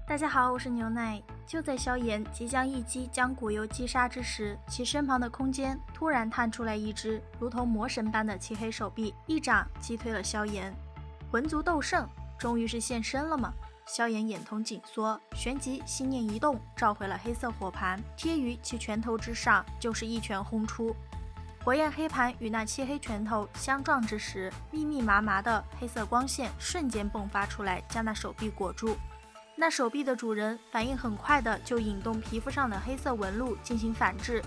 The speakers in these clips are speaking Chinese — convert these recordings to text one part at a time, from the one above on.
大家好，我是牛奶。就在萧炎即将一击将古幽击杀之时，其身旁的空间突然探出来一只如同魔神般的漆黑手臂，一掌击退了萧炎。魂族斗圣终于是现身了吗？萧炎眼瞳紧缩，旋即心念一动，召回了黑色火盘，贴于其拳头之上，就是一拳轰出。火焰黑盘与那漆黑拳头相撞之时，密密麻麻的黑色光线瞬间迸发出来，将那手臂裹住。那手臂的主人反应很快的就引动皮肤上的黑色纹路进行反制。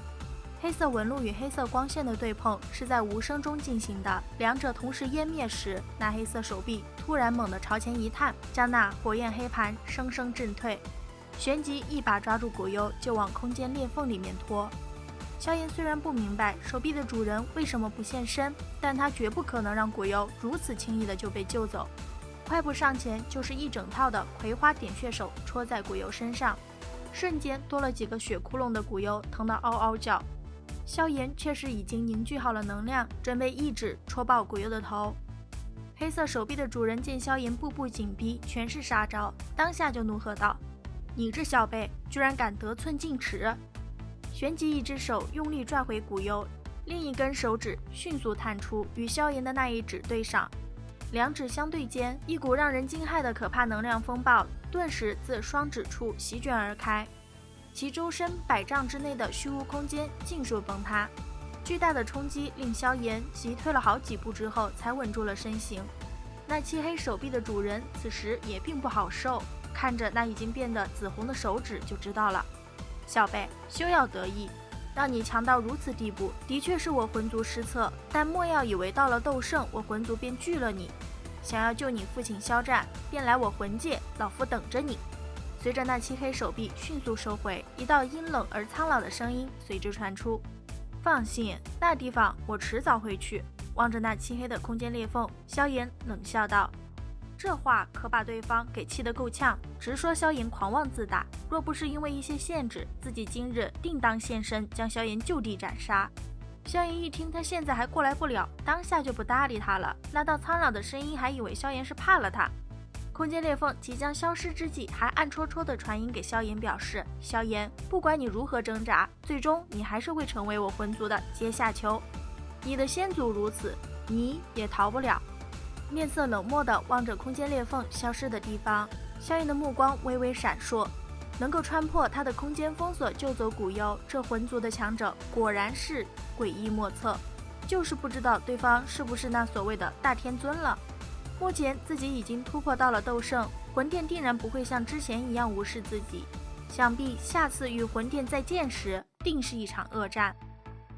黑色纹路与黑色光线的对碰是在无声中进行的，两者同时湮灭时，那黑色手臂突然猛地朝前一探，将那火焰黑盘生生震退，旋即一把抓住古幽就往空间裂缝里面拖。萧炎虽然不明白手臂的主人为什么不现身，但他绝不可能让古幽如此轻易的就被救走。快步上前就是一整套的葵花点穴手戳在古幽身上，瞬间多了几个血窟窿的古幽疼得嗷嗷叫。萧炎却是已经凝聚好了能量，准备一指戳爆古幽的头。黑色手臂的主人见萧炎步步紧逼，全是杀招，当下就怒喝道：“你这小辈居然敢得寸进尺！”旋即一只手用力拽回古幽，另一根手指迅速探出，与萧炎的那一指对上。两指相对间，一股让人惊骇的可怕能量风暴顿时自双指处席卷而开，其周身100丈之内的虚无空间尽数崩塌。巨大的冲击令萧炎急退了好几步之后才稳住了身形。那漆黑手臂的主人此时也并不好受，看着那已经变得紫红的手指就知道了。小辈休要得意，让你强到如此地步，的确是我魂族失策，但莫要以为到了斗圣，我魂族便拒了你。想要救你父亲肖战，便来我魂界，老夫等着你。随着那漆黑手臂迅速收回，一道阴冷而苍老的声音随之传出：“放心，那地方我迟早会去。”望着那漆黑的空间裂缝，萧炎冷笑道：“这话可把对方给气得够呛，直说萧炎狂妄自大，若不是因为一些限制，自己今日定当现身，将萧炎就地斩杀。”萧炎一听他现在还过来不了，当下就不搭理他了。那道苍老的声音还以为萧炎是怕了他。空间裂缝即将消失之际，还暗戳戳的传音给萧炎，表示：“萧炎，不管你如何挣扎，最终你还是会成为我魂族的阶下囚。你的先祖如此，你也逃不了。”面色冷漠地望着空间裂缝消失的地方，萧炎的目光微微闪烁。能够穿破他的空间封锁救走古幽，这魂族的强者果然是诡异莫测，就是不知道对方是不是那所谓的大天尊了。目前自己已经突破到了斗圣，魂殿定然不会像之前一样无视自己，想必下次与魂殿再见时，定是一场恶战。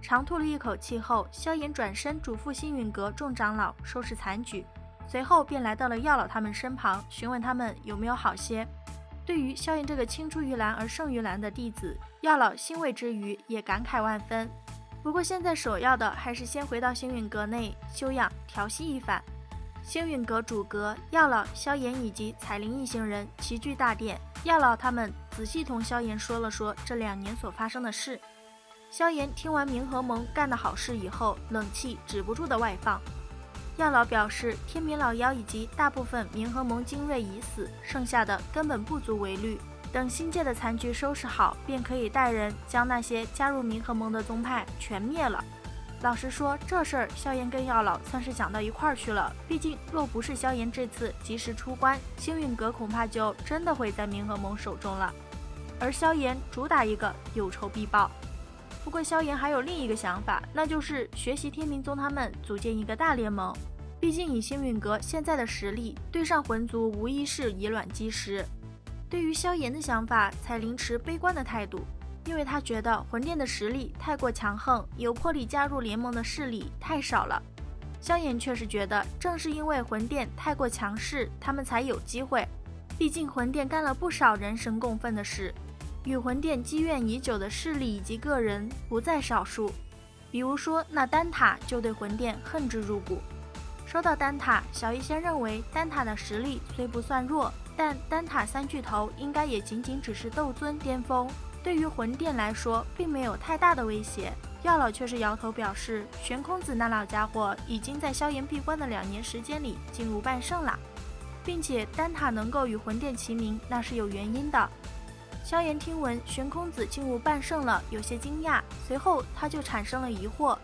长吐了一口气后，萧炎转身嘱咐星陨阁众长老收拾残局，随后便来到了药老他们身旁，询问他们有没有好些。对于萧炎这个青出于蓝而胜于蓝的弟子，药老欣慰之余也感慨万分。不过现在首要的还是先回到星陨阁内休养调息一番。星陨阁主阁，药老、萧炎以及彩铃一行人齐聚大殿。药老他们仔细同萧炎说了说这2年所发生的事。萧炎听完冥河盟干的好事以后，冷气止不住的外放。药老表示，天冥老妖以及大部分冥河盟精锐已死，剩下的根本不足为虑。等新界的残局收拾好，便可以带人将那些加入冥河盟的宗派全灭了。老实说，这事儿萧炎跟药老算是讲到一块儿去了。毕竟，若不是萧炎这次及时出关，星陨阁恐怕就真的会在冥河盟手中了。而萧炎主打一个有仇必报。不过萧炎还有另一个想法，那就是学习天冥宗他们组建一个大联盟。毕竟以星陨阁现在的实力，对上魂族无疑是以卵击石。对于萧炎的想法，彩铃持悲观的态度，因为他觉得魂殿的实力太过强横，有魄力加入联盟的势力太少了。萧炎却是觉得，正是因为魂殿太过强势，他们才有机会。毕竟魂殿干了不少人神共愤的事，与魂殿积怨已久的势力以及个人不在少数。比如说那丹塔就对魂殿恨之入骨。说到丹塔，小医仙认为丹塔的实力虽不算弱，但丹塔3巨头应该也仅仅只是斗尊巅峰，对于魂殿来说并没有太大的威胁。药老却是摇头表示，玄空子那老家伙已经在萧炎闭关的2年时间里进入半圣了。并且丹塔能够与魂殿齐名，那是有原因的。萧炎听闻玄空子进入半圣了，有些惊讶，随后他就产生了疑惑，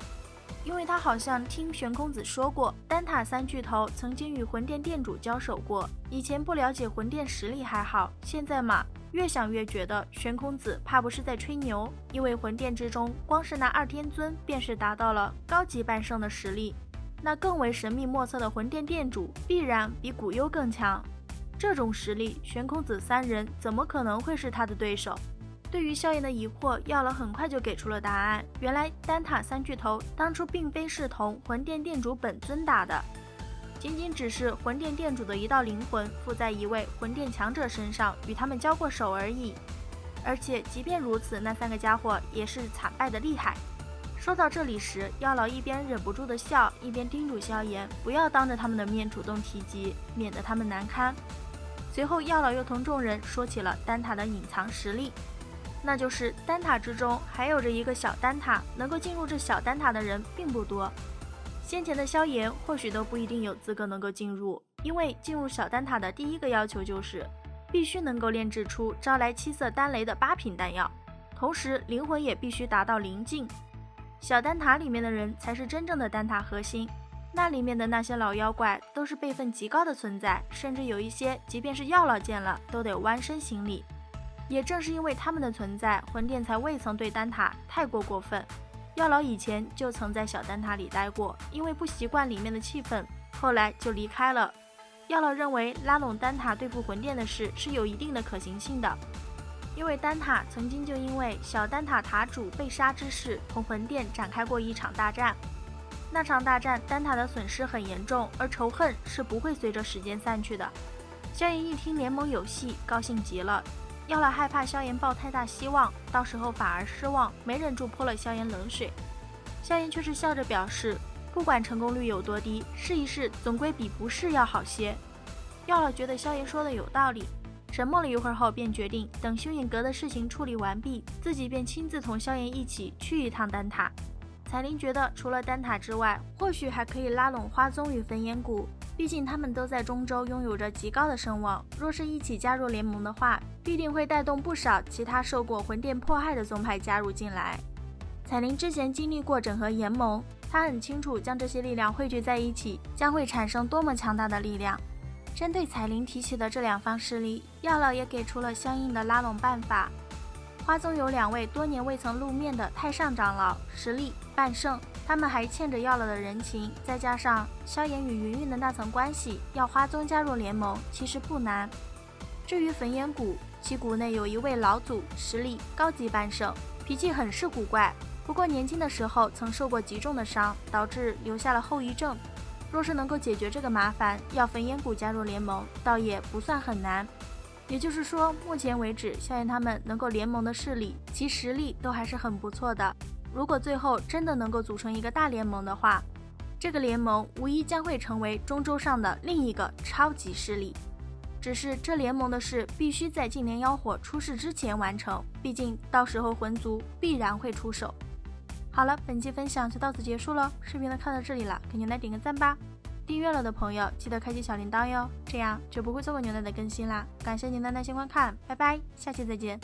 因为他好像听玄空子说过，丹塔三巨头曾经与魂殿殿主交手过。以前不了解魂殿实力还好，现在嘛，越想越觉得玄空子怕不是在吹牛，因为魂殿之中，光是那二天尊便是达到了高级半圣的实力，那更为神秘莫测的魂殿殿主必然比古幽更强。这种实力，玄空子三人怎么可能会是他的对手？对于萧炎的疑惑，药老很快就给出了答案。原来丹塔三巨头当初并非是同魂殿殿主本尊打的，仅仅只是魂殿殿主的一道灵魂附在一位魂殿强者身上，与他们交过手而已。而且即便如此，那三个家伙也是惨败的厉害。说到这里时，药老一边忍不住的笑，一边叮嘱萧炎不要当着他们的面主动提及，免得他们难堪。随后药老又同众人说起了丹塔的隐藏实力，那就是丹塔之中还有着一个小丹塔，能够进入这小丹塔的人并不多。先前的萧炎或许都不一定有资格能够进入，因为进入小丹塔的第一个要求就是必须能够炼制出招来7色丹雷的8品丹药，同时灵魂也必须达到灵境。小丹塔里面的人才是真正的丹塔核心，那里面的那些老妖怪都是辈分极高的存在，甚至有一些即便是药老见了都得弯身行礼。也正是因为他们的存在，魂殿才未曾对丹塔太过分。药老以前就曾在小丹塔里待过，因为不习惯里面的气氛，后来就离开了。药老认为拉拢丹塔对付魂殿的事是有一定的可行性的，因为丹塔曾经就因为小丹塔塔主被杀之事同魂殿展开过一场大战。那场大战丹塔的损失很严重，而仇恨是不会随着时间散去的。萧炎一听联盟有戏，高兴极了。药老害怕萧炎抱太大希望，到时候反而失望，没忍住泼了萧炎冷水。萧炎却是笑着表示，不管成功率有多低，试一试总归比不试要好些。药老觉得萧炎说的有道理，沉默了一会儿后便决定等修影阁的事情处理完毕，自己便亲自同萧炎一起去一趟丹塔。彩铃觉得除了丹塔之外，或许还可以拉拢花宗与焚炎谷，毕竟他们都在中州拥有着极高的声望，若是一起加入联盟的话，必定会带动不少其他受过魂殿迫害的宗派加入进来。彩铃之前经历过整合联盟，她很清楚将这些力量汇聚在一起将会产生多么强大的力量。针对彩铃提起的这两方势力，药老也给出了相应的拉拢办法。花宗有2位多年未曾露面的太上长老，实力半圣，他们还欠着药老的人情，再加上萧炎与云云的那层关系，要花宗加入联盟其实不难。至于焚炎谷，其谷内有一位老祖，实力高级半圣，脾气很是古怪，不过年轻的时候曾受过极重的伤，导致留下了后遗症。若是能够解决这个麻烦，要焚炎谷加入联盟倒也不算很难。也就是说，目前为止萧炎他们能够联盟的势力，其实力都还是很不错的。如果最后真的能够组成一个大联盟的话，这个联盟无疑将会成为中州上的另一个超级势力。只是这联盟的事必须在净莲妖火出世之前完成，毕竟到时候魂族必然会出手。好了，本期分享就到此结束了，视频呢看到这里了，给牛奶点个赞吧。订阅了的朋友记得开启小铃铛哟，这样就不会错过牛奶的更新啦。感谢您的耐心观看，拜拜，下期再见。